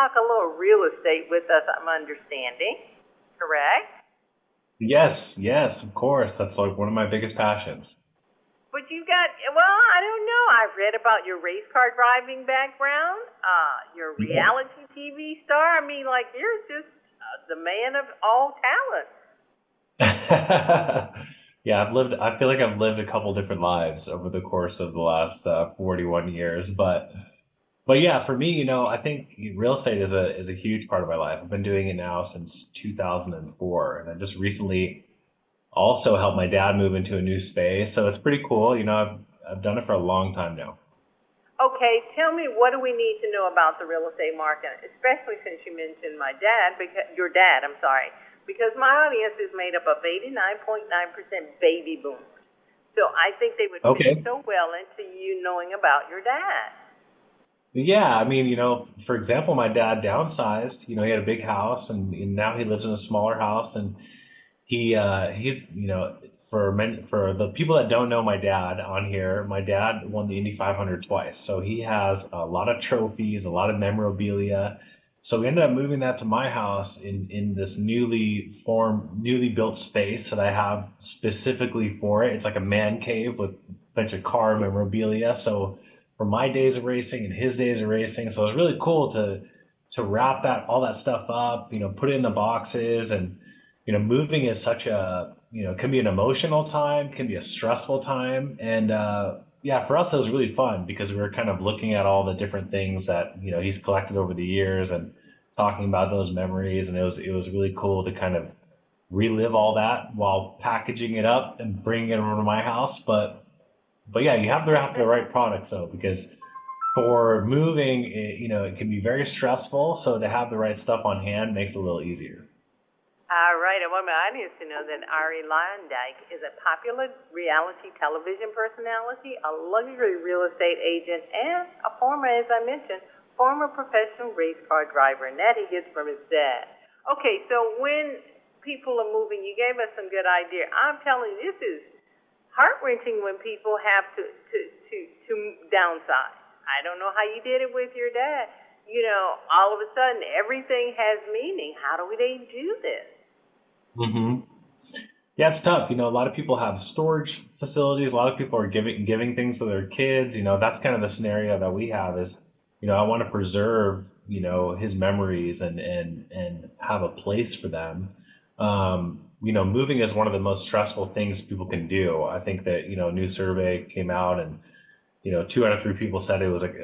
talk a little real estate with us, I'm understanding, correct? Yes, yes, of course. That's like one of my biggest passions. But you got, well, I don't know. I've read about your race car driving background, your Yeah. reality TV star. I mean, like, you're just the man of all talents. Yeah, I feel like I've lived a couple different lives over the course of the last 41 years, but yeah, for me, I think real estate is a huge part of my life. I've been doing it now since 2004, and I just recently also helped my dad move into a new space, so it's pretty cool. I've done it for a long time now. Okay, tell me, what do we need to know about the real estate market, especially since you mentioned my dad, because your dad, I'm sorry, because my audience is made up of 89.9% baby boomers. So I think they would fit Okay. so well into you knowing about your dad. Yeah, I mean, for example, my dad downsized. He had a big house, and now he lives in a smaller house, and he's for the people that don't know my dad on here, my dad won the Indy 500 twice, so he has a lot of trophies, a lot of memorabilia. So we ended up moving that to my house in this newly built space that I have specifically for it. It's like a man cave with a bunch of car memorabilia. So for my days of racing and his days of racing, so it was really cool to wrap that all that stuff up, put it in the boxes. And moving is such a, can be an emotional time, can be a stressful time. And yeah, for us, it was really fun because we were kind of looking at all the different things that, he's collected over the years and talking about those memories. And it was really cool to kind of relive all that while packaging it up and bringing it over to my house. But yeah, you have to have the right products though, because for moving, it can be very stressful. So to have the right stuff on hand makes it a little easier. All right, I want my audience to know that Ari Lyondike is a popular reality television personality, a luxury real estate agent, and a former, as I mentioned, former professional race car driver, and that he gets from his dad. Okay, so when people are moving, you gave us some good idea. I'm telling you, this is heart wrenching when people have to downsize. I don't know how you did it with your dad. All of a sudden everything has meaning. How do they do this? Hmm. Yeah, it's tough. A lot of people have storage facilities. A lot of people are giving things to their kids. That's kind of the scenario that we have is, I want to preserve, his memories and have a place for them. Moving is one of the most stressful things people can do. I think that, a new survey came out and, two out of three people said it was like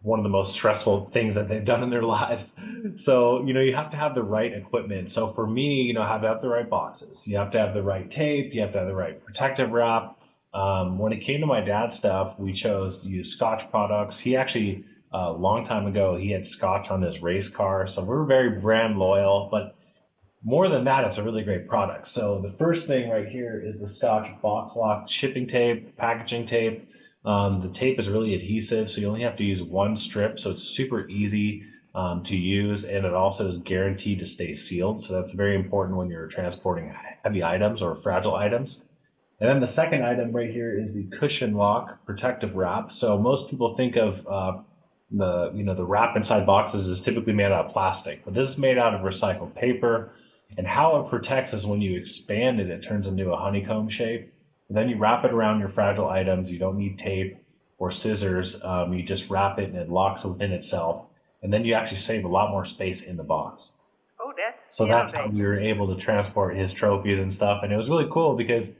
one of the most stressful things that they've done in their lives. So, you have to have the right equipment. So for me, have to have the right boxes. You have to have the right tape. You have to have the right protective wrap. When it came to my dad's stuff, we chose to use Scotch products. He actually, a long time ago, he had Scotch on his race car. So we're very brand loyal, but more than that, it's a really great product. So the first thing right here is the Scotch box lock shipping tape, packaging tape. The tape is really adhesive, so you only have to use one strip, so it's super easy to use, and it also is guaranteed to stay sealed. So that's very important when you're transporting heavy items or fragile items. And then the second item right here is the cushion lock protective wrap. So most people think of the wrap inside boxes is typically made out of plastic, but this is made out of recycled paper. And how it protects is when you expand it, it turns into a honeycomb shape. And then you wrap it around your fragile items. You don't need tape or scissors. You just wrap it and it locks within itself. And then you actually save a lot more space in the box. Oh, that's So that's how we innovative. were able to transport his trophies and stuff. And it was really cool because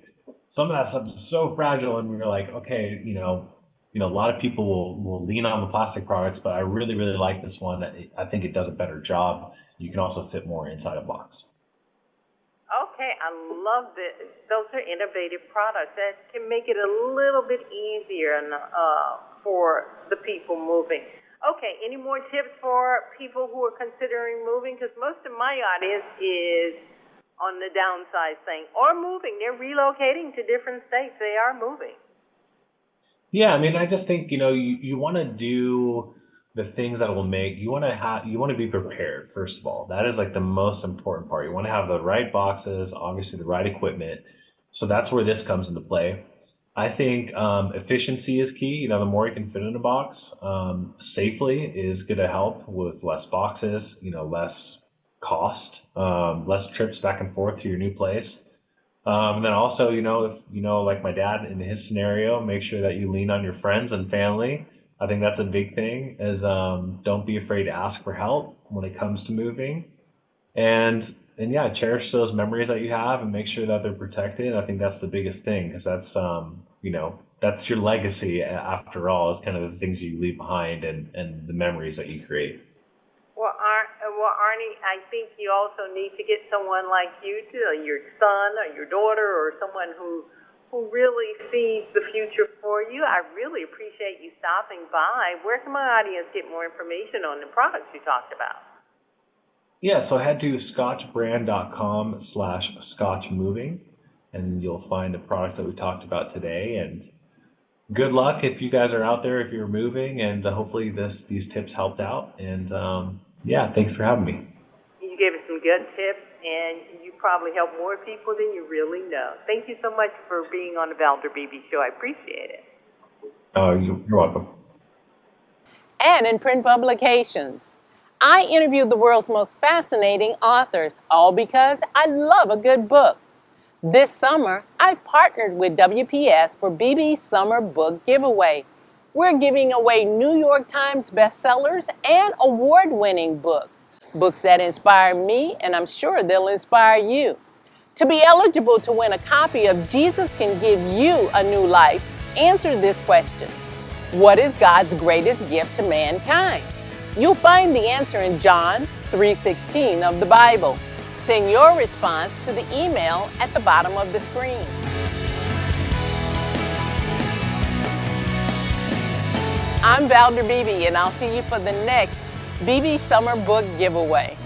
some of that stuff is so fragile. And we were like, okay, a lot of people will lean on the plastic products, but I really, really like this one. I think it does a better job. You can also fit more inside a box. Okay, I love this. Those are innovative products that can make it a little bit easier for the people moving. Okay, any more tips for people who are considering moving? Because most of my audience is on the downside thing or moving. They're relocating to different states. They are moving. Yeah, I mean, I just think, you want to do the things that will make you want to be prepared, first of all. That is like the most important part. You want to have the right boxes, obviously the right equipment. So that's where this comes into play. I think efficiency is key. You know, the more you can fit in a box safely is going to help with less boxes, you know, less cost, less trips back and forth to your new place. And then also, you know, if you know, like my dad in his scenario, make sure that you lean on your friends and family. I think that's a big thing. Is don't be afraid to ask for help when it comes to moving, and yeah, cherish those memories that you have and make sure that they're protected. I think that's the biggest thing because that's you know, that's your legacy after all. Is kind of the things you leave behind and the memories that you create. Well, Arnie, I think you also need to get someone like you, to your son or your daughter, or someone who really sees the future for you. I really appreciate you stopping by. Where can my audience get more information on the products you talked about? Yeah, so head to scotchbrand.com/scotchmoving and you'll find the products that we talked about today. And good luck if you guys are out there, if you're moving, and hopefully these tips helped out. And yeah, thanks for having me. You gave us some good tips, and you probably help more people than you really know. Thank you so much for being on the Valder Beebe Show. I appreciate it. You're welcome. And in print publications, I interviewed the world's most fascinating authors, all because I love a good book. This summer, I partnered with WPS for Bebe's Summer Book Giveaway. We're giving away New York Times bestsellers and award-winning books. Books that inspire me, and I'm sure they'll inspire you. To be eligible to win a copy of Jesus Can Give You a New Life, answer this question. What is God's greatest gift to mankind? You'll find the answer in John 3:16 of the Bible. Send your response to the email at the bottom of the screen. I'm Valder Beebe, and I'll see you for the next Beebe Summer Book Giveaway.